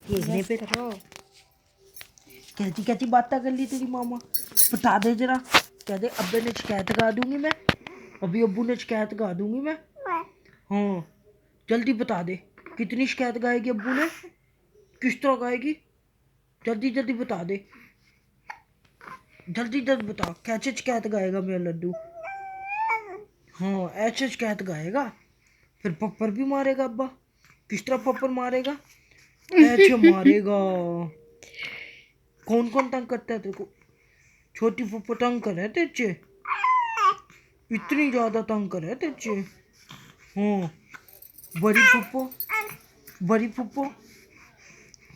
खेलने पे कैसी कैसी बातें कर ली तेरी मामा। बता दे जरा। कह दे अब्बे ने शिकायत लगा दूंगी मैं। अभी अब्बू ने शिकायत लगा दूंगी मैं। हाँ जल्दी बता दे कितनी शिकायत गाएगी अब्बू ने, किस तरह गाएगी, जल्दी जल्दी बता दे, जल्दी जल्दी बता कैसे शिकायत गाएगा मेरा लड्डू। हाँ ऐसे शिकायत गाएगा, फिर पप्पर भी मारेगा अब्बा। किस तरह पप्पर मारेगा, ऐसे मारेगा। कौन कौन तंग करता है तेरे को, छोटी पप्पो तंग कर है तेरे से, इतनी ज्यादा तंग कर है तेरे से। हाँ बड़ी पप्पो, बड़ी पप्पो,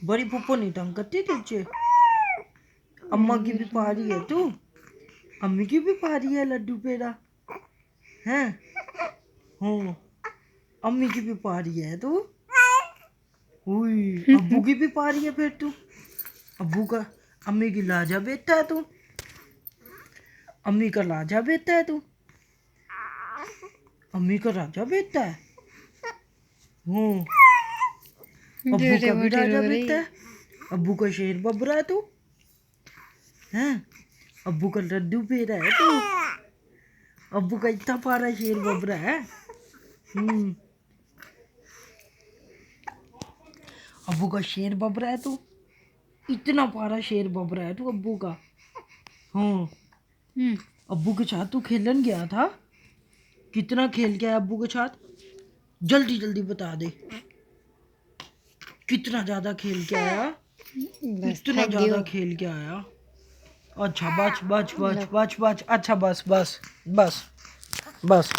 बड़ी पप्पो नहीं तंग करती तेरे से। अम्मा की भी पारी है तू, अम्मी की भी पारी है लड्डू पेड़ा हैं। हाँ अम्मी की भी पारी है तू, हुई अब्बू की भी पारी है फिर तू। अब्बू का, अम्मी की लाजा बेटा है तू, अम्मी का लाजा बेटा है तू, अम्मी का राजा बेटा है। हाँ अब्बू का भी राजा बेटा है, अब्बू का शेर बबरा है तू हैं। अब्बू का लड्डू पेड़ा है तू, अब्बू का इतना पारा शेर बबरा है। अब्बू का शेर बबरा है तू, इतना पारा शेर बबरा है तू अब्बू का। हाँ अब्बू के साथ तू खेलन गया था, कितना खेल के आया अब्बू के साथ, जल्दी जल्दी बता दे कितना ज्यादा खेल के आया, कितना ज्यादा खेल के आया। अच्छा बस बस बस बस बस, अच्छा बस बस बस बस।